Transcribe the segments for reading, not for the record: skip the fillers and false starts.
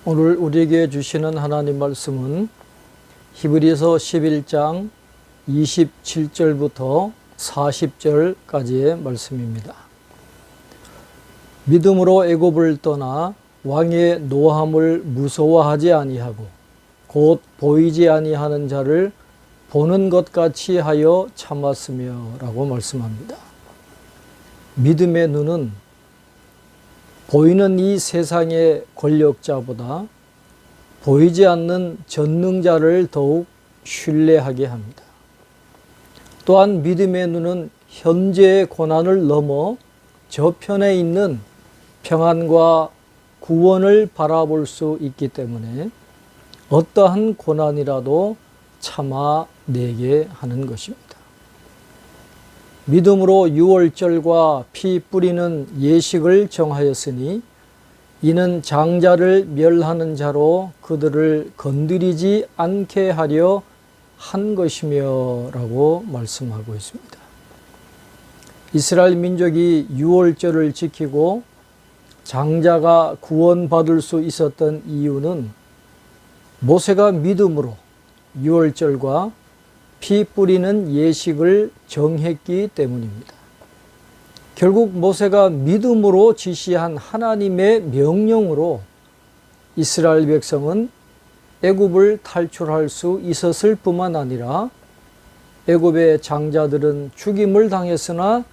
오늘 우리에게 주시는 하나님 말씀은 히브리서 11장 27절부터 40절까지의 말씀입니다. 믿음으로 애굽을 떠나 왕의 노함을 무서워하지 아니하고 곧 보이지 아니하는 자를 보는 것 같이 하여 참았으며 라고 말씀합니다. 믿음의 눈은 보이는 이 세상의 권력자보다 보이지 않는 전능자를 더욱 신뢰하게 합니다. 또한 믿음의 눈은 현재의 고난을 넘어 저편에 있는 평안과 구원을 바라볼 수 있기 때문에 어떠한 고난이라도 참아내게 하는 것입니다. 믿음으로 유월절과 피 뿌리는 예식을 정하였으니 이는 장자를 멸하는 자로 그들을 건드리지 않게 하려 한 것이며 라고 말씀하고 있습니다. 이스라엘 민족이 유월절을 지키고 장자가 구원받을 수 있었던 이유는 모세가 믿음으로 유월절과 피 뿌리는 예식을 정했기 때문입니다. 결국 모세가 믿음으로 지시한 하나님의 명령으로 이스라엘 백성은 애굽을 탈출할 수 있었을 뿐만 아니라 애굽의 장자들은 죽임을 당했으나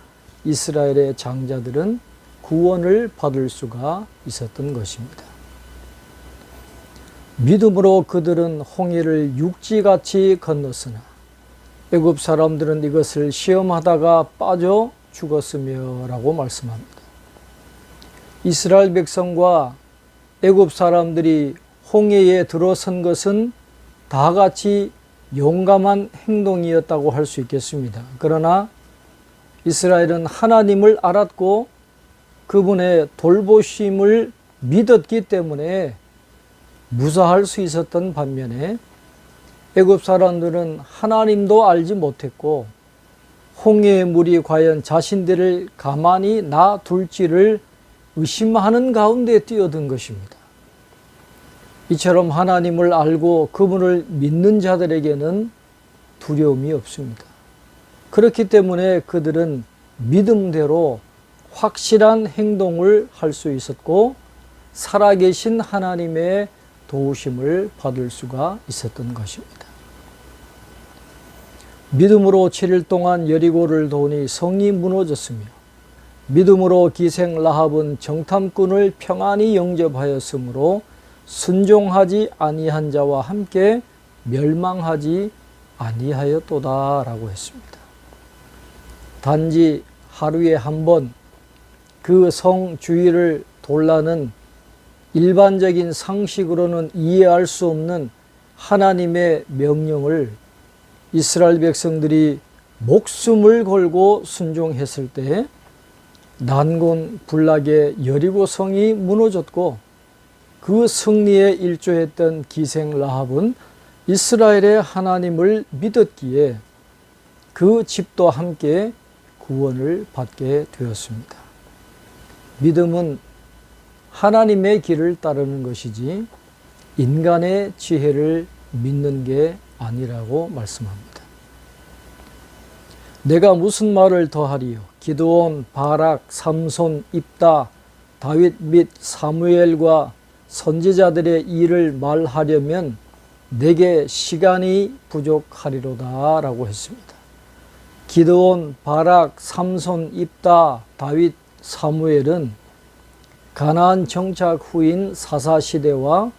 이스라엘의 장자들은 구원을 받을 수가 있었던 것입니다. 믿음으로 그들은 홍해를 육지같이 건넜으나 애굽 사람들은 이것을 시험하다가 빠져 죽었으며 라고 말씀합니다. 이스라엘 백성과 애굽 사람들이 홍해에 들어선 것은 다 같이 용감한 행동이었다고 할 수 있겠습니다. 그러나 이스라엘은 하나님을 알았고 그분의 돌보심을 믿었기 때문에 무사할 수 있었던 반면에 애굽 사람들은 하나님도 알지 못했고 홍해의 물이 과연 자신들을 가만히 놔둘지를 의심하는 가운데 뛰어든 것입니다. 이처럼 하나님을 알고 그분을 믿는 자들에게는 두려움이 없습니다. 그렇기 때문에 그들은 믿음대로 확실한 행동을 할 수 있었고 살아계신 하나님의 도우심을 받을 수가 있었던 것입니다. 믿음으로 7일 동안 여리고를 도우니 성이 무너졌으며 믿음으로 기생 라합은 정탐꾼을 평안히 영접하였으므로 순종하지 아니한 자와 함께 멸망하지 아니하였도다 라고 했습니다. 단지 하루에 한 번 그 성 주위를 돌라는 일반적인 상식으로는 이해할 수 없는 하나님의 명령을 이스라엘 백성들이 목숨을 걸고 순종했을 때 난곤 불락의 여리고 성이 무너졌고 그 승리에 일조했던 기생 라합은 이스라엘의 하나님을 믿었기에 그 집도 함께 구원을 받게 되었습니다. 믿음은 하나님의 길을 따르는 것이지 인간의 지혜를 믿는 게 아니라고 말씀합니다. 내가 무슨 말을 더하리요? 기드온, 바락, 삼손, 입다, 다윗 및 사무엘과 선지자들의 일을 말하려면 내게 시간이 부족하리로다 라고 했습니다. 기드온, 바락, 삼손, 입다, 다윗, 사무엘은 가나안 정착 후인 사사시대와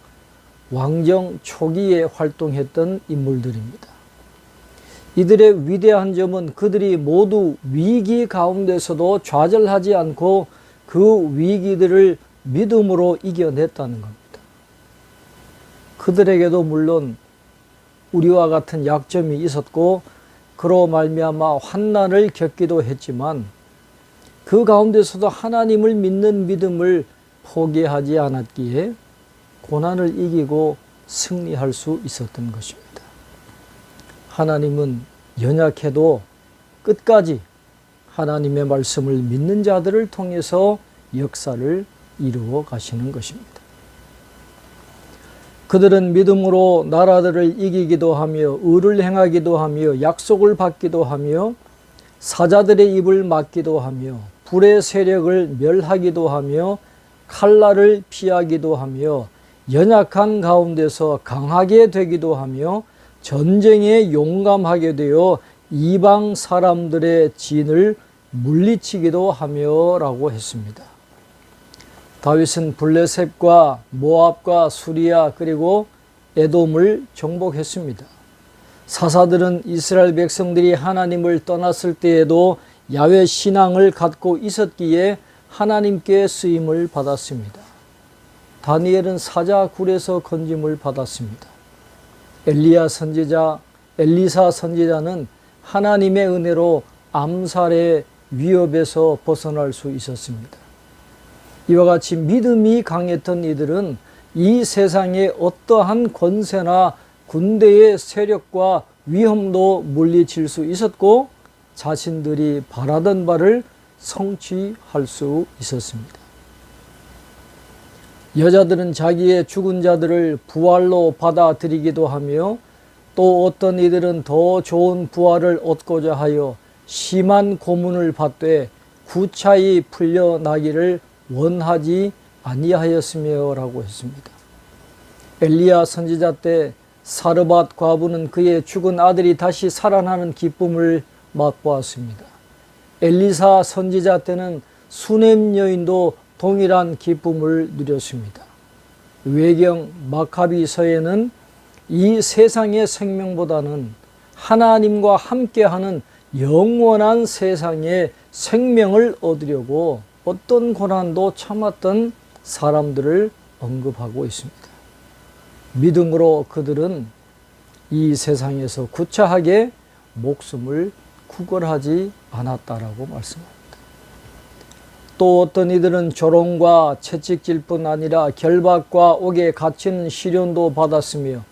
왕정 초기에 활동했던 인물들입니다. 이들의 위대한 점은 그들이 모두 위기 가운데서도 좌절하지 않고 그 위기들을 믿음으로 이겨냈다는 겁니다. 그들에게도 물론 우리와 같은 약점이 있었고 그로 말미암아 환난을 겪기도 했지만 그 가운데서도 하나님을 믿는 믿음을 포기하지 않았기에 고난을 이기고 승리할 수 있었던 것입니다. 하나님은 연약해도 끝까지 하나님의 말씀을 믿는 자들을 통해서 역사를 이루어 가시는 것입니다. 그들은 믿음으로 나라들을 이기기도 하며 의를 행하기도 하며 약속을 받기도 하며 사자들의 입을 막기도 하며 불의 세력을 멸하기도 하며 칼날을 피하기도 하며 연약한 가운데서 강하게 되기도 하며 전쟁에 용감하게 되어 이방 사람들의 진을 물리치기도 하며 라고 했습니다. 다윗은 블레셋과 모압과 수리아 그리고 에돔을 정복했습니다. 사사들은 이스라엘 백성들이 하나님을 떠났을 때에도 야훼 신앙을 갖고 있었기에 하나님께 쓰임을 받았습니다. 다니엘은 사자 굴에서 건짐을 받았습니다. 엘리사 선지자는 하나님의 은혜로 암살의 위협에서 벗어날 수 있었습니다. 이와 같이 믿음이 강했던 이들은 이 세상의 어떠한 권세나 군대의 세력과 위험도 물리칠 수 있었고 자신들이 바라던 바를 성취할 수 있었습니다. 여자들은 자기의 죽은 자들을 부활로 받아들이기도 하며 또 어떤 이들은 더 좋은 부활을 얻고자 하여 심한 고문을 받되 구차히 풀려나기를 원하지 아니하였으며 라고 했습니다. 엘리야 선지자 때 사르밧 과부는 그의 죽은 아들이 다시 살아나는 기쁨을 맛보았습니다. 엘리사 선지자 때는 수넴 여인도 동일한 기쁨을 누렸습니다. 외경 마카비서에는 이 세상의 생명보다는 하나님과 함께하는 영원한 세상의 생명을 얻으려고 어떤 고난도 참았던 사람들을 언급하고 있습니다. 믿음으로 그들은 이 세상에서 구차하게 목숨을 구걸하지 않았다라고 말씀합니다. 또 어떤 이들은 조롱과 채찍질 뿐 아니라 결박과 옥에 갇히는 시련도 받았으며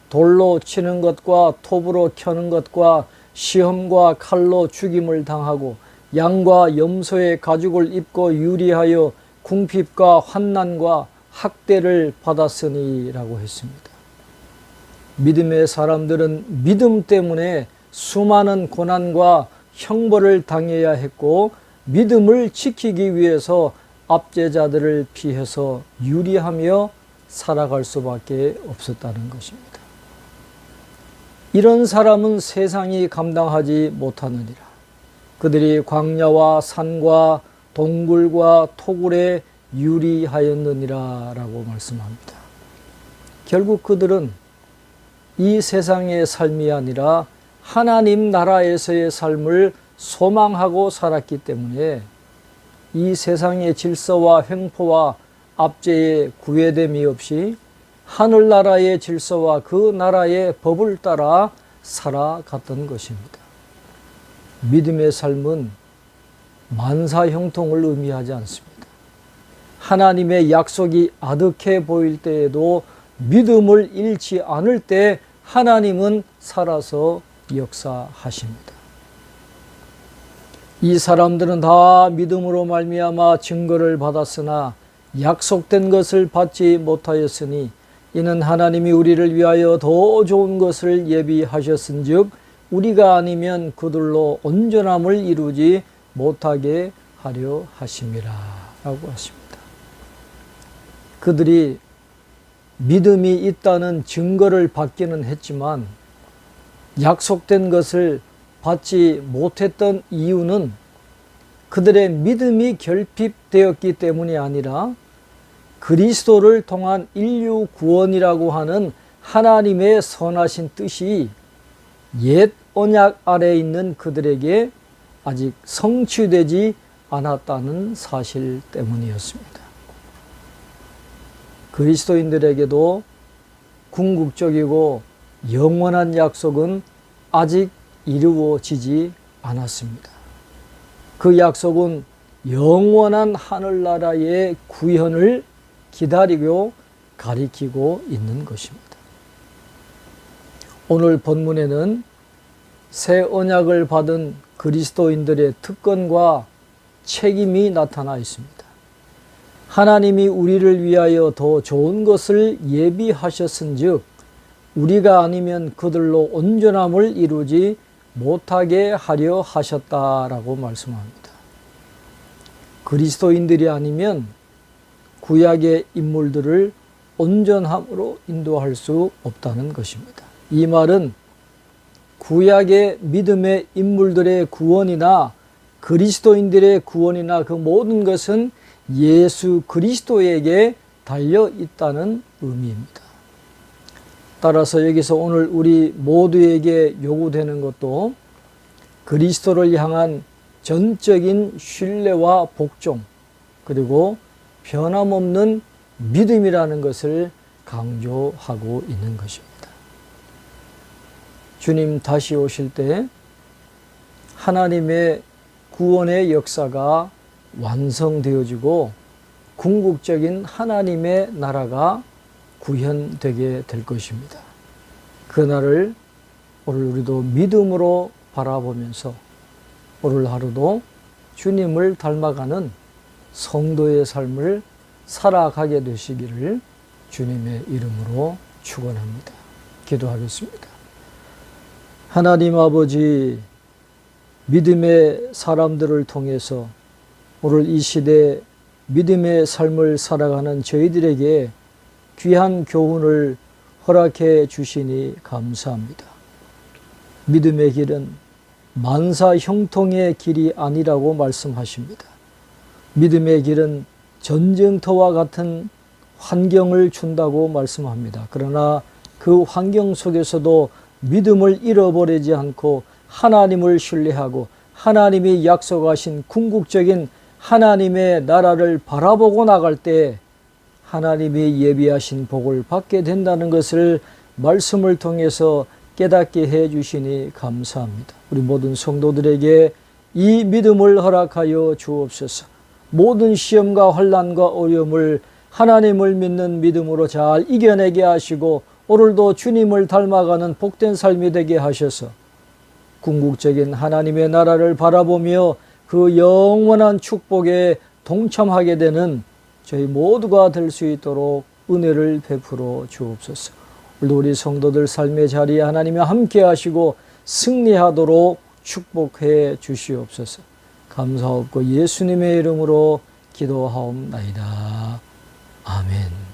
돌로 치는 것과 톱으로 켜는 것과 시험과 칼로 죽임을 당하고 양과 염소의 가죽을 입고 유리하여 궁핍과 환난과 학대를 받았으니라고 했습니다. 믿음의 사람들은 믿음 때문에 수많은 고난과 형벌을 당해야 했고 믿음을 지키기 위해서 압제자들을 피해서 유리하며 살아갈 수밖에 없었다는 것입니다. 이런 사람은 세상이 감당하지 못하느니라. 그들이 광야와 산과 동굴과 토굴에 유리하였느니라 라고 말씀합니다. 결국 그들은 이 세상의 삶이 아니라 하나님 나라에서의 삶을 소망하고 살았기 때문에 이 세상의 질서와 횡포와 압제에 구애됨이 없이 하늘나라의 질서와 그 나라의 법을 따라 살아갔던 것입니다. 믿음의 삶은 만사 형통을 의미하지 않습니다. 하나님의 약속이 아득해 보일 때에도 믿음을 잃지 않을 때 하나님은 살아서 역사하십니다. 이 사람들은 다 믿음으로 말미암아 증거를 받았으나 약속된 것을 받지 못하였으니 이는 하나님이 우리를 위하여 더 좋은 것을 예비하셨은즉 우리가 아니면 그들로 온전함을 이루지 못하게 하려 하심이라 라고 하십니다. 그들이 믿음이 있다는 증거를 받기는 했지만 약속된 것을 받지 못했던 이유는 그들의 믿음이 결핍되었기 때문이 아니라 그리스도를 통한 인류 구원이라고 하는 하나님의 선하신 뜻이 옛 언약 아래에 있는 그들에게 아직 성취되지 않았다는 사실 때문이었습니다. 그리스도인들에게도 궁극적이고 영원한 약속은 아직 이루어지지 않았습니다. 그 약속은 영원한 하늘나라의 구현을 기다리고 가리키고 있는 것입니다. 오늘 본문에는 새 언약을 받은 그리스도인들의 특권과 책임이 나타나 있습니다. 하나님이 우리를 위하여 더 좋은 것을 예비하셨은즉 우리가 아니면 그들로 온전함을 이루지 못하게 하려 하셨다라고 말씀합니다. 그리스도인들이 아니면 구약의 인물들을 온전함으로 인도할 수 없다는 것입니다. 이 말은 구약의 믿음의 인물들의 구원이나 그리스도인들의 구원이나 그 모든 것은 예수 그리스도에게 달려 있다는 의미입니다. 따라서 여기서 오늘 우리 모두에게 요구되는 것도 그리스도를 향한 전적인 신뢰와 복종, 그리고 변함없는 믿음이라는 것을 강조하고 있는 것입니다. 주님 다시 오실 때 하나님의 구원의 역사가 완성되어지고 궁극적인 하나님의 나라가 구현되게 될 것입니다. 그날을 오늘 우리도 믿음으로 바라보면서 오늘 하루도 주님을 닮아가는 성도의 삶을 살아가게 되시기를 주님의 이름으로 축원합니다. 기도하겠습니다. 하나님 아버지, 믿음의 사람들을 통해서 오늘 이 시대 믿음의 삶을 살아가는 저희들에게 귀한 교훈을 허락해 주시니 감사합니다. 믿음의 길은 만사 형통의 길이 아니라고 말씀하십니다. 믿음의 길은 전쟁터와 같은 환경을 준다고 말씀합니다. 그러나 그 환경 속에서도 믿음을 잃어버리지 않고 하나님을 신뢰하고 하나님이 약속하신 궁극적인 하나님의 나라를 바라보고 나갈 때 하나님이 예비하신 복을 받게 된다는 것을 말씀을 통해서 깨닫게 해 주시니 감사합니다. 우리 모든 성도들에게 이 믿음을 허락하여 주옵소서. 모든 시험과 환난과 어려움을 하나님을 믿는 믿음으로 잘 이겨내게 하시고 오늘도 주님을 닮아가는 복된 삶이 되게 하셔서 궁극적인 하나님의 나라를 바라보며 그 영원한 축복에 동참하게 되는 저희 모두가 될 수 있도록 은혜를 베풀어 주옵소서. 우리 성도들 삶의 자리에 하나님이 함께 하시고 승리하도록 축복해 주시옵소서. 감사하옵고 예수님의 이름으로 기도하옵나이다. 아멘.